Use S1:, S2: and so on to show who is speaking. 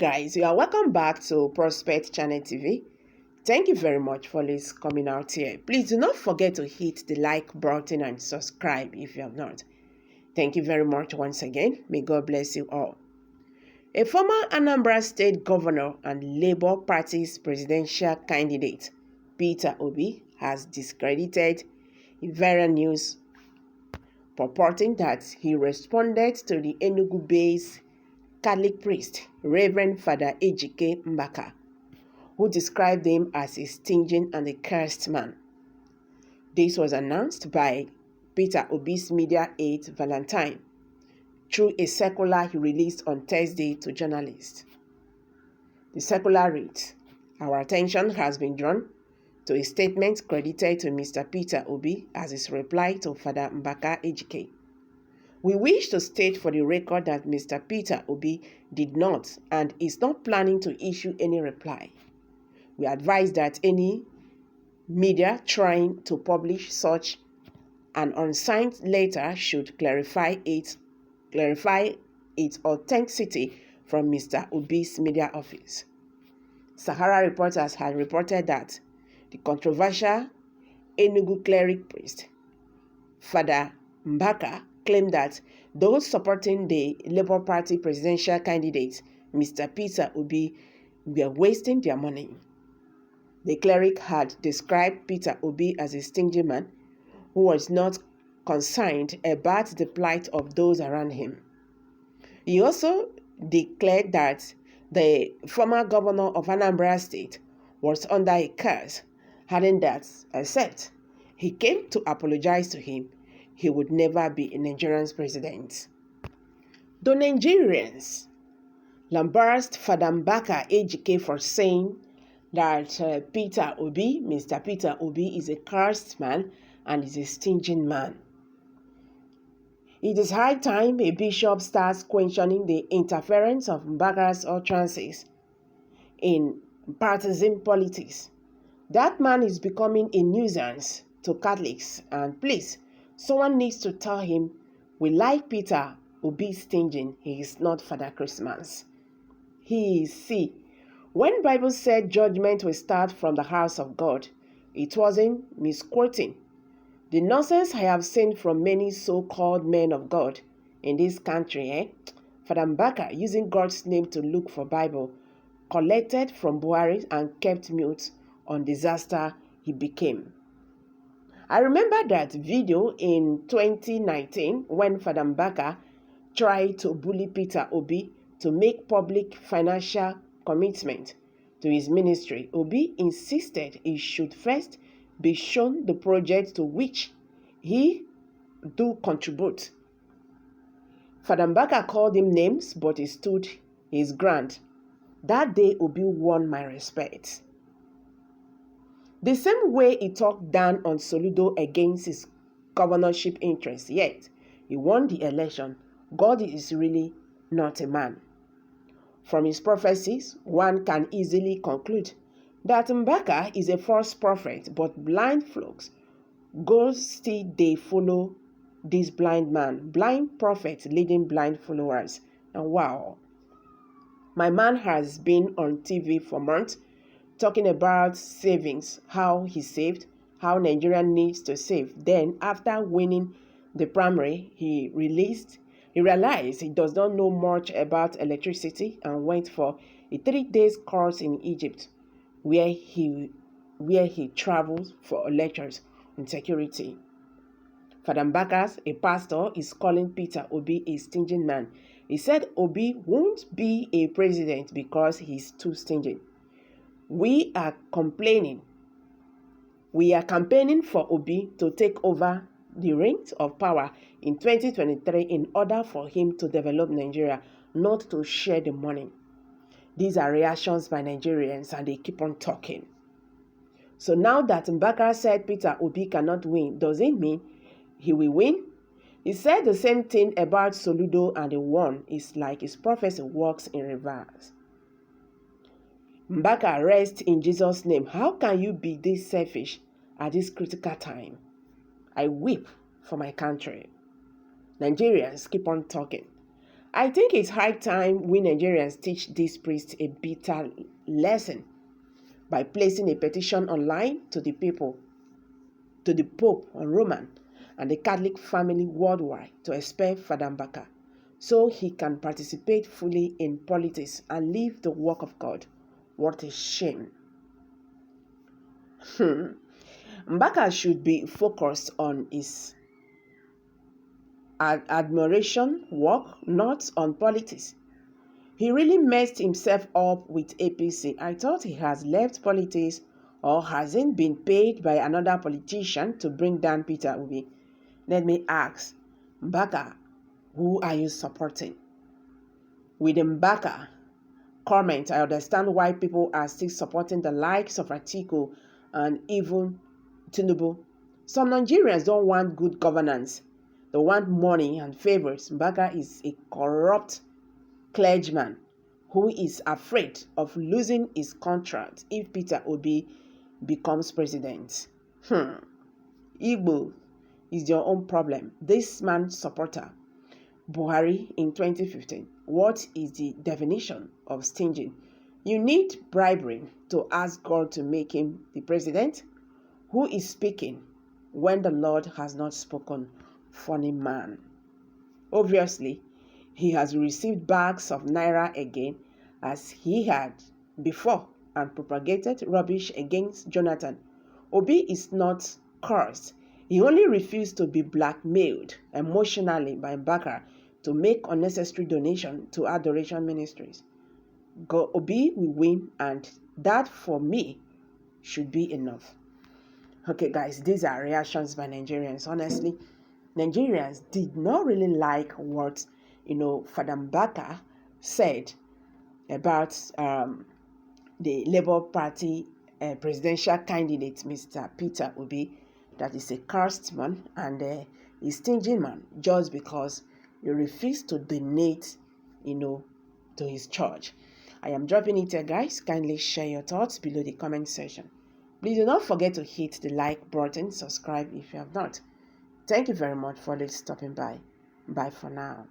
S1: guys, you are welcome back to Prospect Channel TV. Thank you very much for this coming out here. Please do not forget to hit the like button and subscribe if you have not. Thank you very much once again. May God bless you all. A former Anambra State Governor and Labour Party's presidential candidate, Peter Obi, has discredited viral news purporting that he responded to the Enugu-based Catholic priest, Reverend Father Fr.Mbaka, who described him as a stingy and a cursed man. This was announced by Peter Obi's media aide Valentine through a circular he released on Thursday to journalists. The circular reads, "Our attention has been drawn to a statement credited to Mr. Peter Obi as his reply to Father Mbaka Ejike. We wish to state for the record that Mr. Peter Obi did not and is not planning to issue any reply. We advise that any media trying to publish such an unsigned letter should clarify its authenticity from Mr. Obi's media office." Sahara Reporters had reported that the controversial Enugu cleric priest, Father Mbaka, claimed that those supporting the Labour Party presidential candidate, Mr. Peter Obi, were wasting their money. The cleric had described Peter Obi as a stingy man who was not concerned about the plight of those around him. He also declared that the former governor of Anambra State was under a curse, adding that, except he came to apologize to him, he would never be a Nigerian's president. The Nigerians lambasted Fr.Mbaka Ejike for saying that Mr. Peter Obi is a cursed man and is a stingy man. It is high time a bishop starts questioning the interference of Mbaka's utterances in partisan politics. That man is becoming a nuisance to Catholics, and please, someone needs to tell him, we like Peter Obi stinging, he is not Father Christmas. When Bible said judgment will start from the house of God, it wasn't misquoting. The nonsense I have seen from many so-called men of God in this country, Father Mbaka, using God's name to look for Bible, collected from Buhari and kept mute on disaster he became. I remember that video in 2019 when Father Mbaka tried to bully Peter Obi to make public financial commitment to his ministry. Obi insisted he should first be shown the project to which he do contribute. Father Mbaka called him names, but he stood his ground. That day, Obi won my respect. The same way he talked down on Soludo against his governorship interests, yet he won the election. God is really not a man. From his prophecies, one can easily conclude that Mbaka is a false prophet, but blind flocks go still they follow this blind man, blind prophet leading blind followers. And wow, my man has been on TV for months talking about savings, how he saved, how Nigeria needs to save. Then, after winning the primary, he realized he does not know much about electricity and went for a 3-day course in Egypt, where he traveled for lectures on security. Father Mbaka, a pastor, is calling Peter Obi a stingy man. He said Obi won't be a president because he's too stingy. We are campaigning for Obi to take over the reins of power in 2023 in order for him to develop Nigeria, not to share the money. These are reactions by Nigerians, and they keep on talking. So now that Mbaka said Peter Obi cannot win, does it mean he will win? He said the same thing about Soludo and he won. It's like his prophecy works in reverse. Mbaka, rest in Jesus' name. How can you be this selfish at this critical time? I weep for my country. Nigerians keep on talking. I think it's high time we Nigerians teach these priests a bitter lesson by placing a petition online to the people, to the Pope on Roman and the Catholic family worldwide to expel Fr.Mbaka so he can participate fully in politics and leave the work of God. What a shame. Mbaka should be focused on his admiration work, not on politics. He really messed himself up with APC. I thought he has left politics or hasn't been paid by another politician to bring down Peter Obi. Let me ask, Mbaka, who are you supporting? With Mbaka comment, I understand why people are still supporting the likes of Atiku and even Tinubu. Some Nigerians don't want good governance. They want money and favors. Mbaka is a corrupt clergyman who is afraid of losing his contract if Peter Obi becomes president. Igbo is your own problem. This man's supporter, Buhari in 2015. What is the definition of stingy? You need bribery to ask God to make him the president. Who is speaking when the Lord has not spoken? Funny man. Obviously, he has received bags of naira again as he had before and propagated rubbish against Jonathan. Obi is not cursed. He only refused to be blackmailed emotionally by Mbaka to make unnecessary donation to adoration ministries. Obi will win, and that for me should be enough. Okay, guys, these are reactions by Nigerians. Honestly, Nigerians did not really like what Fr.Mbaka said about the Labour Party presidential candidate, Mr. Peter Obi, that is a cursed man and a stingy man just because he refused to donate, to his church. I am dropping it here, guys. Kindly share your thoughts below the comment section. Please do not forget to hit the like button, subscribe if you have not. Thank you very much for stopping by. Bye for now.